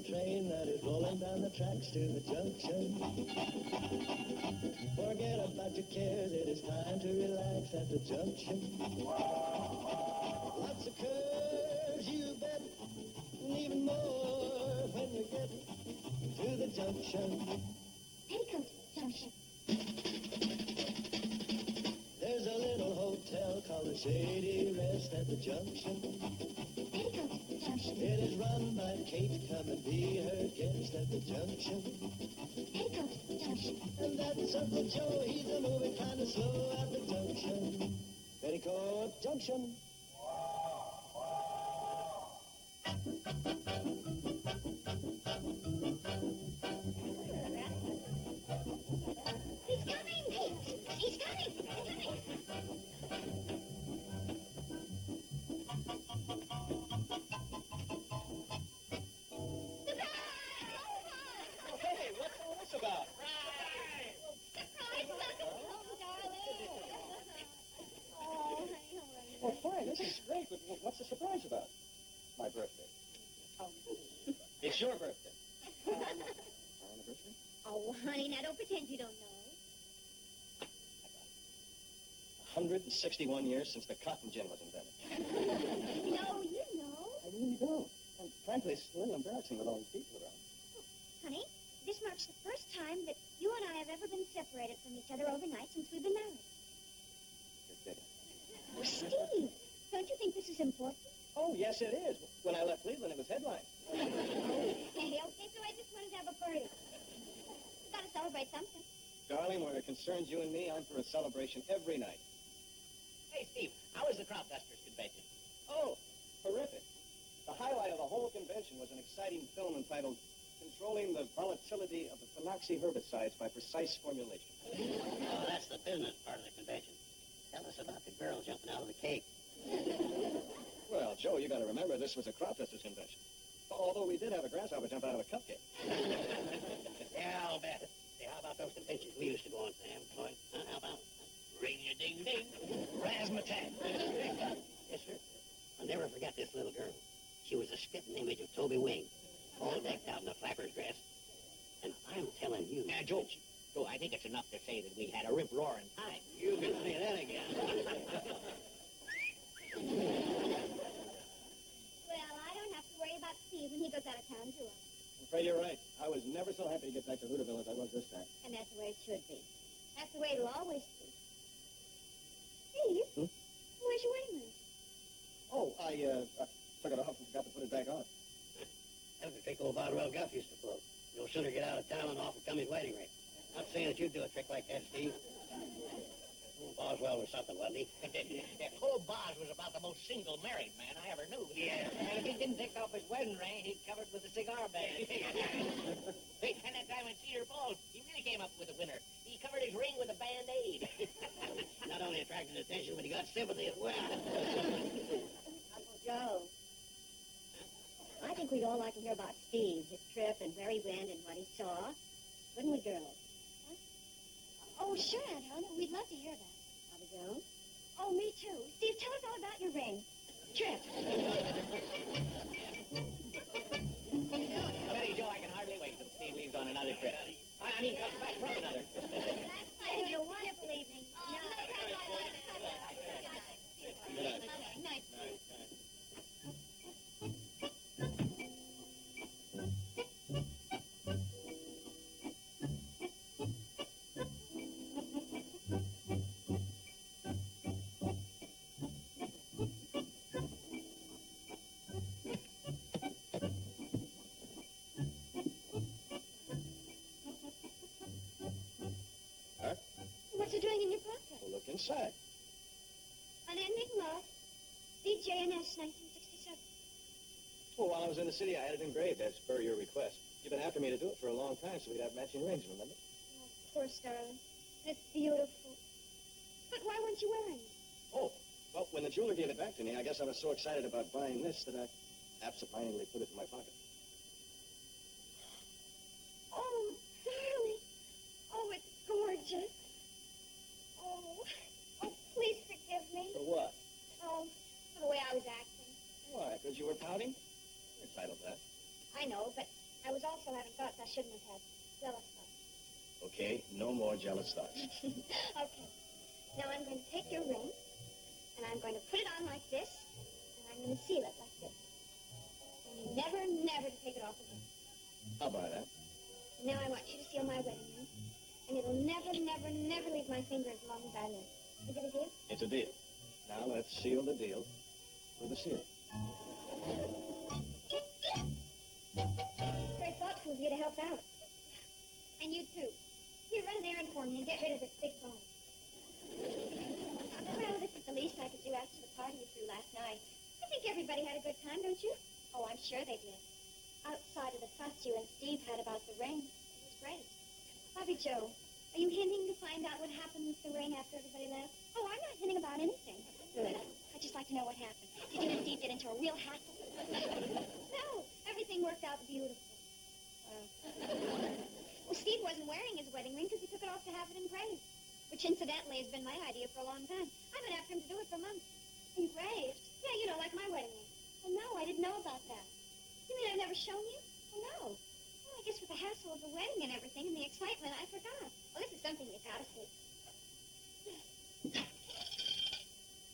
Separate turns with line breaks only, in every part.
train that is rolling down the tracks to the junction. Forget about your cares, it is time to relax at the junction. Lots of curves, you bet, and even more when you get to the junction.
Petticoat Junction.
There's a little hotel called the Shady Rest at the junction.
Petticoat Junction.
It is run by Kate, come and be her guest at the junction.
Petticoat Junction.
And that's Uncle Joe, he's a moving kind of slow at the junction. Petticoat Junction.
He's coming, Pete. He's coming. He's coming.
Hey, what's all this about?
Surprise! Welcome home, darling. Oh, honey.
Well, fine, this is great, but what's the surprise about? My birthday.
Oh,
It's your birthday. Our anniversary?
oh, honey, now don't pretend you don't know.
161 years since the cotton gin was invented.
No, you know.
I really don't. And frankly, it's a little embarrassing with all these people around.
Honey, this marks the first time that you and I have ever been separated from each other overnight since we've been married.
You're kidding.
Oh, Steve, don't you think this is important?
Oh, yes, it is. When I left Cleveland, it was headline.
Okay, so I just wanted to have a party. We've got to celebrate something.
Darling, where it concerns you and me, I'm for a celebration every night.
Hey, Steve, how was the Crop Dusters convention?
Oh, terrific. The highlight of the whole convention was an exciting film entitled Controlling the Volatility of the Phenoxy Herbicides by Precise Formulation.
Oh, that's the business part of the convention. Tell us about the girl jumping out of the cake.
Well, Joe, you got to remember this was a crop dusters convention. Although we did have a grasshopper jump out of a cupcake.
Yeah, I'll bet. Hey, how about those conventions we used to go on, Sam? Boy, huh? How about ring-a-ding-ding, razzmatazz? Yes, sir. I'll never forget this little girl. She was a spitting image of Toby Wing, all decked out in a flapper's dress. And I'm telling you...
Now, Joe, I think it's enough to say that we had a rip-roaring time.
You can say that again.
Well, I don't have to worry about Steve when he goes out of town, do I?
I'm afraid you're right. I was never so happy to get back to Hooterville as I was this time.
And that's the way it should be. That's the way it'll always be. Steve, where's your wedding ring?
Oh, I took it off and forgot to put it back on.
That was a trick old Boswell Guff used to pull. No sooner get out of town and off would come his wedding ring. Not saying that you'd do a trick like that, Steve. Old Boswell was something, wasn't he?
Old Boz was about the most single married man I ever knew.
Yeah.
And if he didn't take off his wedding ring, he'd cover it with a cigar band. Hey, and that time in Cedar Falls, he really came up with a winner. He covered his ring with a Band-Aid.
Not only attracted attention, but he got sympathy as well.
Uncle Joe. I think we'd all like to hear about Steve, his trip and where he went and what he saw. Wouldn't we, girls? Huh? Oh, sure, Aunt Helen. We'd love to hear that. Are we girls? Oh, me too. Steve, tell us all about your ring. Trip.
Betty Joe, I can hardly wait till Steve leaves on another trip. I mean, comes back from another trip.
And a wonderful evening.
Good night.
Night. What's he doing in your pocket?
Well, look inside.
Unending Love, DJNS 1967.
Well, while I was in the city, I had it engraved as per your request. You've been after me to do it for a long time, so we'd have matching rings, remember?
Oh, of course, darling. It's beautiful. But why weren't you wearing it?
Oh, well, when the jeweler gave it back to me, I guess I was so excited about buying this that I absentmindedly put it in my pocket.
Oh, darling. Oh, it's gorgeous. Oh, please forgive me.
For what?
Oh, for the way I was acting.
Why? Because you were pouting? You're entitled to that.
I know, but I was also having thoughts I shouldn't have had. Jealous thoughts.
Okay, no more jealous thoughts.
Okay. Now I'm going to take your ring, and I'm going to put it on like this, and I'm going to seal it like this. And you never, never to take it off again.
How about that?
Now I want you to seal my wedding ring, and it'll never, never, never leave my finger as long as I live. Is it a deal?
It's a deal. Now let's seal the deal with a seal.
Very thoughtful of you to help out. And you too. Here, run an errand for me and get rid of this big bone. Well, this is the least I could do after the party you threw last night. I think everybody had a good time, don't you? Oh, I'm sure they did. Outside of the fuss you and Steve had about the ring, it was great. Bobby Joe, are you hinting to find out what happened with the ring after everybody left? Oh, I'm not hinting about anything. Good. I'd just like to know what happened. Did you and Steve get into a real hassle? No, everything worked out beautiful. Well, Steve wasn't wearing his wedding ring because he took it off to have it engraved, which incidentally has been my idea for a long time. I've been after him to do it for months. Engraved? Yeah, you know, like my wedding ring. Well, no, I didn't know about that. You mean I've never shown you? Well, no. Well, I guess with the hassle of the wedding and everything and the excitement, I forgot. Well, this is something you gotta see.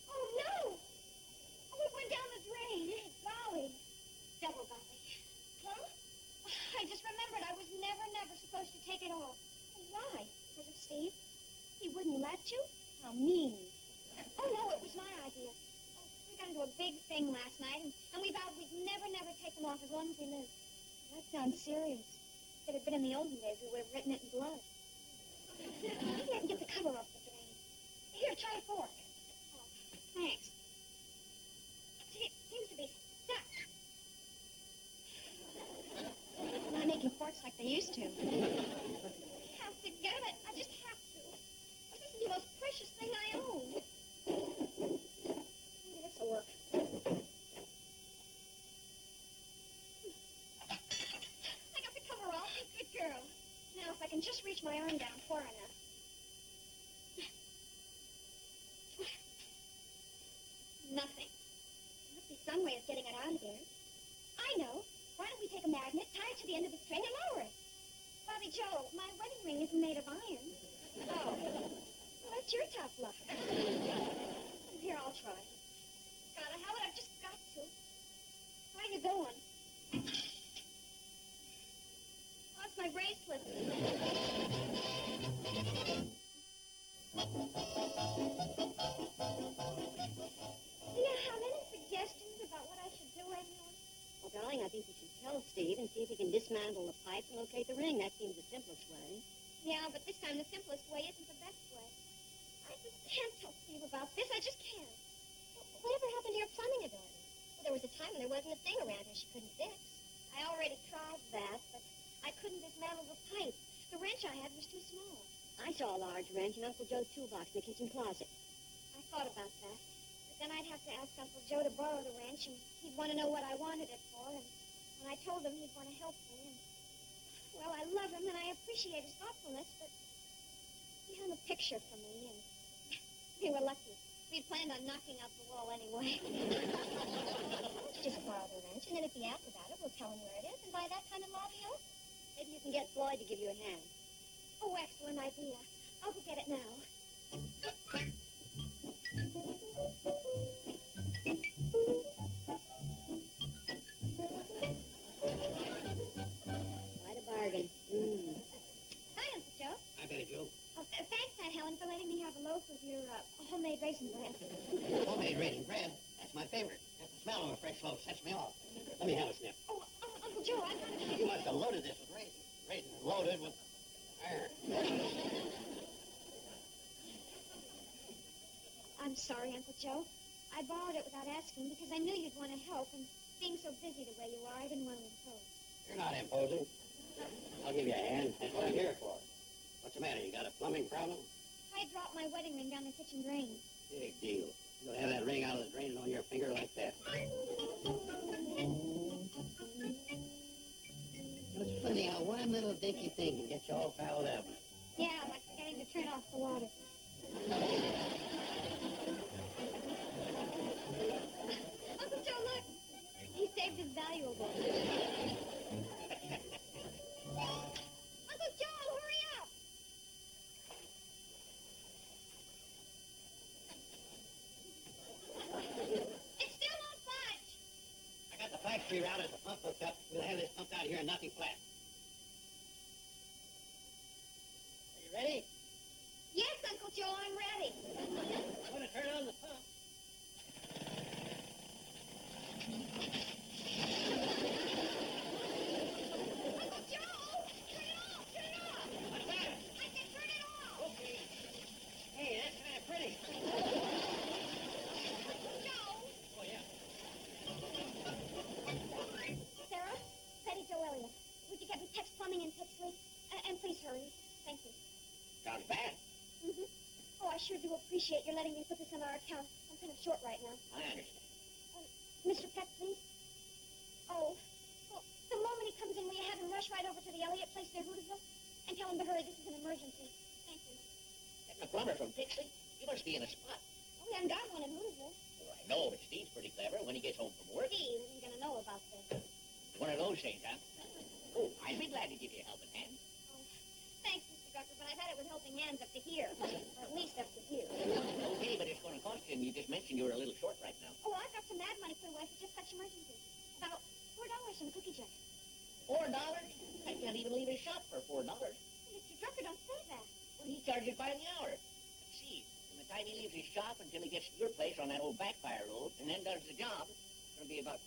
Oh, no! Oh, it went down the drain. Golly. Double golly. Huh? I just remembered I was never, never supposed to take it off. Why? Because of Steve? He wouldn't let you? How mean. Oh, no, it was my idea. Oh, we got into a big thing last night, and we vowed we'd never, never take them off as long as we lived. That sounds serious. If it had been in the olden days, we would have written it in blood. Maybe I can get the cover off the drain. Here, try a fork. Oh, thanks. See, it seems to be stuck. They're not making forks like they used to. I have to get it. I just have to. This is the most precious thing I own. Maybe this will work. I got the cover off. Good girl. Now, if I can just reach my arm down far enough. Nothing. There must be some way of getting it out of there. I know. Why don't we take a magnet, tie it to the end of the string, and lower it? Bobby Joe, my wedding ring isn't made of iron. Oh. Well, that's your tough luck. Here, I'll try. Gotta have it. I've just got to. Where are you going? Oh, it's my bracelet. Do you have any suggestions about what I should do, Edmund?
Well, darling, I think you should tell Steve and see if he can dismantle the pipes and locate the ring. That seems the simplest way.
Yeah, but this time the simplest way isn't the best way. I just can't tell Steve about this. I just can't.
Whatever happened to your plumbing ability? Well, there was a time when there wasn't a thing around here she couldn't fix.
I already tried that, but I couldn't dismantle the pipe. The wrench I had was too small.
I saw a large wrench in Uncle Joe's toolbox in the kitchen closet.
I thought about that. But then I'd have to ask Uncle Joe to borrow the wrench, and he'd want to know what I wanted it for. And when I told him, he'd want to help me. And, well, I love him, and I appreciate his thoughtfulness, but he hung a picture for me, and we were lucky. We'd planned on knocking out the wall anyway.
Just borrow the wrench, and then if he asks about it, we'll tell him where it is, and by that time it'll all be over. Maybe you can get Floyd to give you a hand.
Oh, excellent idea. I'll go get it now.
Quite a bargain.
Hi, Uncle Joe.
Hi, Betty Joe.
Oh, thanks, Aunt Helen, for letting me have a loaf of your homemade raisin bread.
Homemade raisin bread. That's my favorite. Just the smell of a fresh loaf sets me off. Let me have a sniff.
Oh, Uncle Joe, I got it.
You must have loaded this with raisins. Raisins loaded with iron.
I'm sorry, Uncle Joe. I borrowed it without asking because I knew you'd want to help, and being so busy the way you are, I didn't want to impose.
You're not imposing. I'll give you a hand. That's what I'm here for. What's the matter? You got a plumbing problem?
I dropped my wedding ring down the kitchen drain.
Big deal. You'll have that ring out of the drain and on your finger like that. It's funny how one little dinky thing can get you all fouled up.
Yeah, like forgetting to turn off the water. Uncle Joe, look. He saved his valuables.
rerouted the pump hooked up, we'll have this pumped out of here in nothing flat. Are you ready?
Yes, Uncle Joe, I'm ready.
I'm going to turn on the pump.
Uncle Joe! Turn it off! Turn it off!
What's that?
I said turn it off!
Okay. Hey, that's kind of pretty.
Joe!
Oh, yeah.
Sarah? Betty Joe Elliott. Would you get me Tex Plumbing in Pipsley? And please hurry. Thank you.
Sounds bad.
Mm-hmm. Oh, I sure do appreciate your letting me put this on our account. I'm kind of short right now.
I understand.
Mr. Peck, please. Oh, well, the moment he comes in, will you have him rush right over to the Elliott place near Hootersville? And tell him to hurry, this is an emergency. Thank you.
Getting a plumber from Pixley? You must be in a spot.
Oh, we haven't got one in Hootersville.
Oh, I know, but Steve's pretty clever when he gets home from work.
Steve isn't going to know about this.
One of those things, huh? Oh, I'd be glad to give you a helping hand.
Oh, thanks, Mr. Drucker, but I've had it with helping hands up to here. Or at least up to here.
Okay, but it's going to cost you, and you just mentioned you were a little short right now.
Oh, I've got some mad money put away for just such emergencies. About $4 in the cookie jar.
$4? I can't even leave his shop for $4.
Mr. Drucker, don't say that.
Well, he charges by the hour. Let's see, from the time he leaves his shop until he gets to your place on that old backfire road, and then does the job, it's going to be about...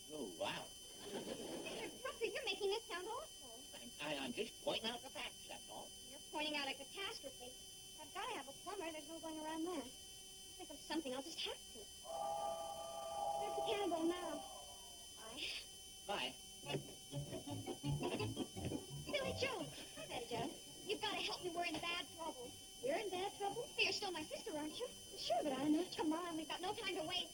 Oh, wow.
Mr. Drucker, you're making this sound awful.
I'm just pointing out the facts, that's all.
You're pointing out a catastrophe. I've got to have a plumber. There's no going around that. I'll think of something. I'll just have to. There's the cannonball now. Bye.
Bye.
Billy Joe. Hi, Betty Joe. You've got to help me. We're in bad trouble. You're in bad trouble? Hey, you're still my sister, aren't you? Sure, but I'm not. Come on, we've got no time to wait.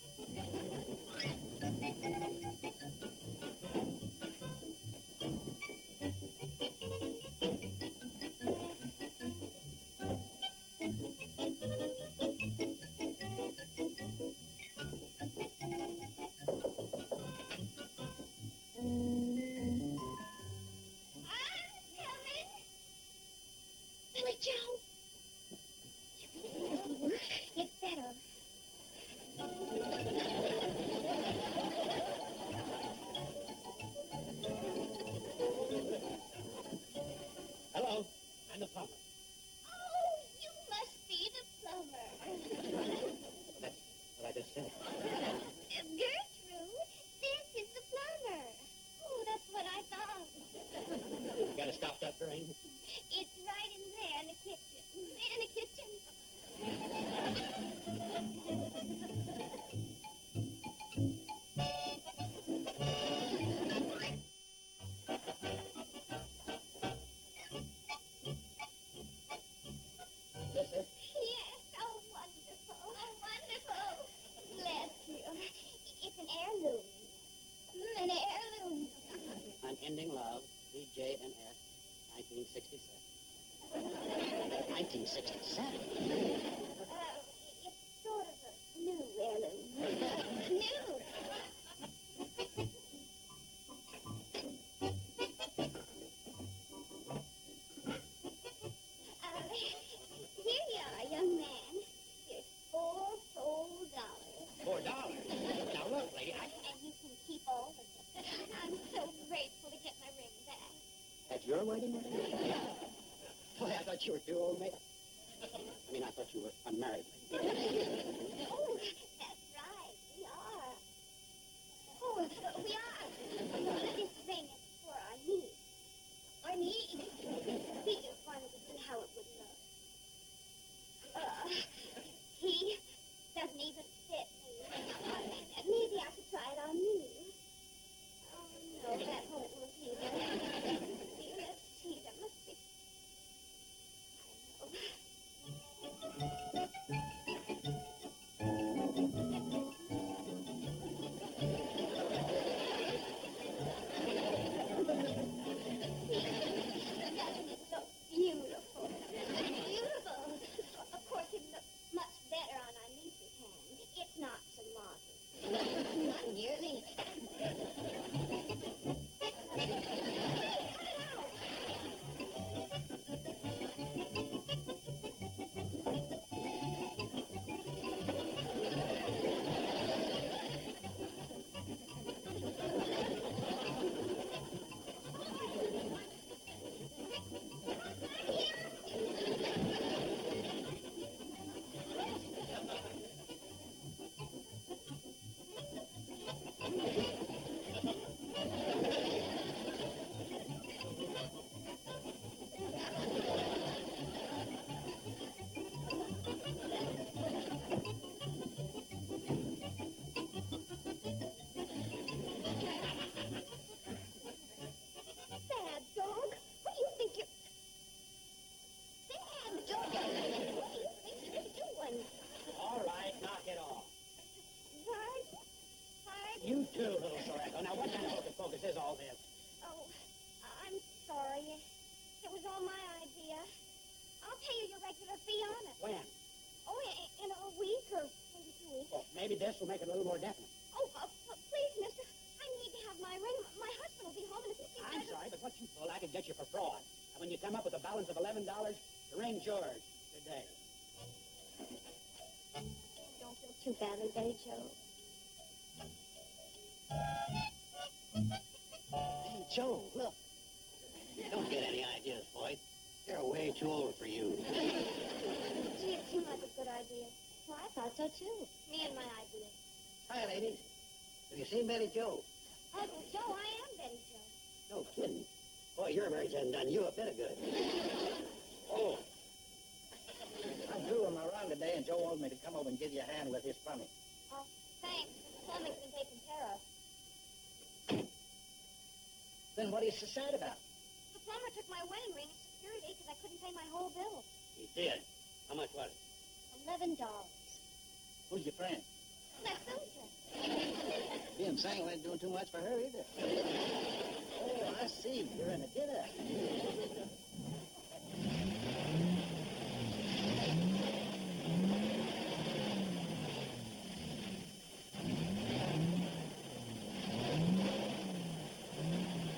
Billy Joe. It's better.
Hello. I'm the plumber.
Oh, you must be the plumber.
That's what I just said.
Gertrude, this is the plumber. Oh, that's what I thought.
You got a stop ductor, ain't you?
It's right in there in the kitchen. In the kitchen. Yes, oh, wonderful. Oh, wonderful. Bless you. It's an heirloom. An heirloom.
Unending Love, B.J. and S., 1967. 1967?
It's sort of a new heirloom. New. Here you are, young man. Here's $4 whole dollars.
$4? Now look, lady,
And you can keep all of it. I'm so grateful to get my ring back.
That's your wedding ring? Boy, I thought you were too old, mate. I mean, I thought you were unmarried.
Oh, that's right. We are. Oh, we are. This ring is for our niece. Our niece. We just wanted to see how it would look. He doesn't even fit me. Maybe I could try it on you. Oh, no, that won't look either. Let's see, that must be... I know.
You too, little Sorrento. Now, what kind of hocus pocus is all this?
Oh, I'm sorry. It was all my idea. I'll pay you your regular fee on it.
When?
Oh, in a week or maybe 2 weeks.
Well, maybe this will make it a little more definite.
Oh, please, mister. I need to have my ring. My husband will be home in a few
I'm sorry, but what you pull, I could get you for fraud. And when you come up with a balance of $11, the ring's yours. Good day.
Don't feel too badly, Betty Joe.
Hey, Joe, look. Don't get any ideas, Floyd. They're way too old for you.
Gee, it seemed like a good idea. Well, I thought so, too. Me and my idea.
Hi, ladies. Have you seen Betty Joe?
Uncle Joe, I am Betty Joe.
No kidding. Boy, your marriage hasn't done you a bit of good. Oh. I drew him around today, and Joe wanted me to come over and give you a hand with his plumbing.
Oh, thanks. The plumbing's been taken care of.
Then what are you so sad about?
The plumber took my wedding ring as security because I couldn't pay my whole bill.
He did. How much was it?
$11.
Who's your friend?
That's Susan.
Being single ain't doing too much for her either. Oh, I see. You're in a dinner.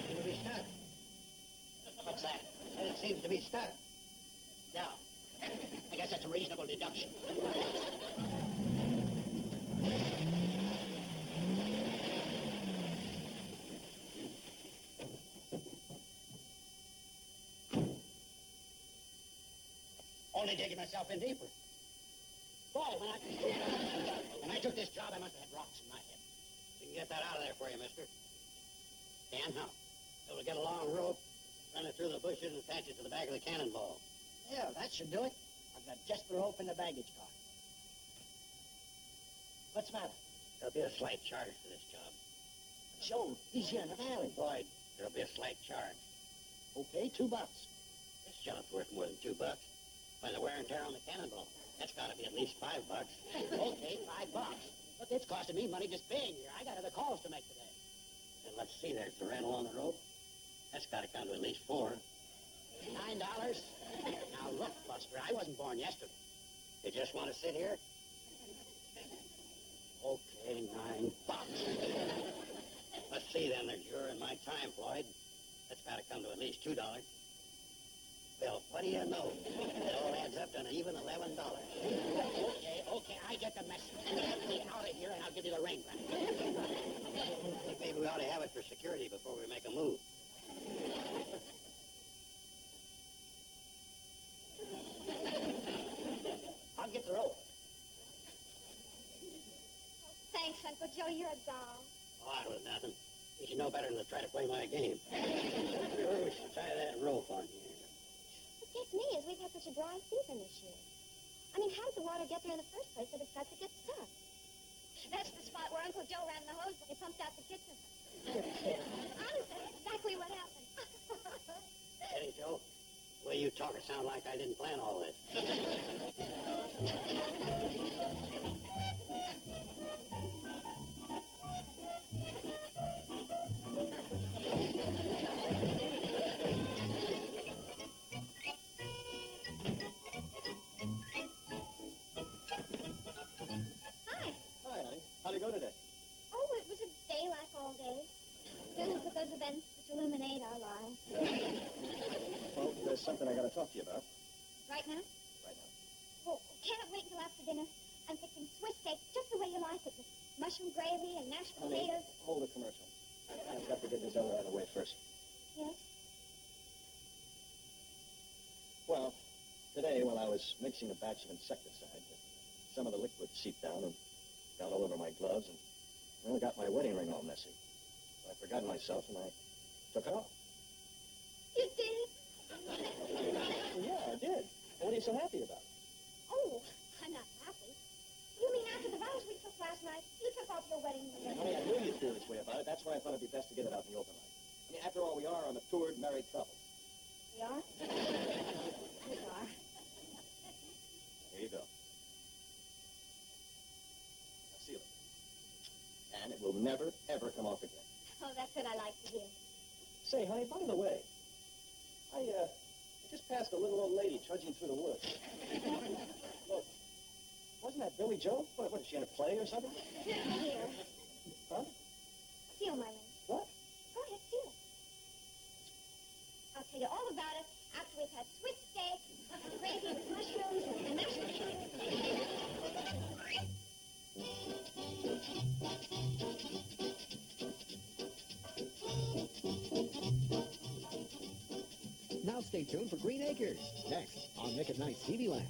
Seems to be stuck. What's that? It seems to be stuck. Yeah. I guess that's a reasonable deduction. Only digging myself in deeper. Boy, when I took this job, I must have had rocks in my head. We can get that out of there for you, mister. Dan, how? So we'll get a long rope, run it through the bushes, and attach it to the back of the cannonball. Yeah, that should do it. I've got just the rope in the baggage car. What's the matter? There'll be a slight charge for this job. Joe, he's here in the valley. Boyd, there'll be a slight charge. Okay, $2. This job's worth more than $2. By the wear and tear on the cannonball, that's got to be at least $5. Okay, $5. Look, it's costing me money just being here. I got other calls to make today. And let's see, there's the rental on the rope. That's got to come to at least $4. $9. Now look, Buster, I wasn't born yesterday. You just want to sit here? Okay, $9. Let's see then, there's your and my time, Floyd. That's got to come to at least $2. Well, what do you know? It all adds up to an even $11. Okay, I get the message. Get me out of here and I'll give you the ring back. I think maybe we ought to have it for security before we make a move. I'll get the rope.
Thanks, Uncle Joe. You're a doll.
Oh, that was nothing. You should know better than to try to play my game. Sure, we should try that rope on here.
What gets me is we've had such a dry season this year. I mean, how did the water get there in the first place if it starts to get stuck?
That's the spot where Uncle Joe ran the hose when he pumped out the kitchen.
You're kidding.
Honest, that's exactly what happened.
Hey, Joe, the way you talk, it sounds like I didn't plan all this.
Hi.
Hi, honey. How'd it go today?
Oh, it was a day like all days. Filled with those events which illuminate our lives.
Well, there's something I gotta talk to you about.
Right now?
Right now.
Well, can't wait until after dinner. I'm fixing Swiss steak just the way you like it, with mushroom gravy and mashed
Honey,
potatoes.
hold the commercial. I've got to get this other out of the way first.
Yes?
Well, today when I was mixing a batch of insecticide, some of the liquid seeped down and got all over my gloves and well, got my wedding ring all messy. I forgot myself and I took it off.
You did?
Yeah, I did. What are you so happy about?
Oh, I'm not happy. You mean after the vows we took last night, you took off your wedding ring?
Honey, I knew you'd feel this way about it. That's why I thought it'd be best to get it out in the open light. I mean, after all, we are a matured married couple.
We are? We are.
Here you go. Now, seal it. and it will never, ever come off again.
Oh, that's what I like to hear.
Say, honey, by the way, I just passed a little old lady trudging through the woods. Look, wasn't that Billy Joe? What, is she in a play or something?
Here.
Huh?
Feel my ring.
What?
Go ahead, feel it. I'll tell you all about it after we've had Swiss steak, gravy with mushrooms, and mashed potatoes.
Now stay tuned for Green Acres, next on Nick at Night's TV Land.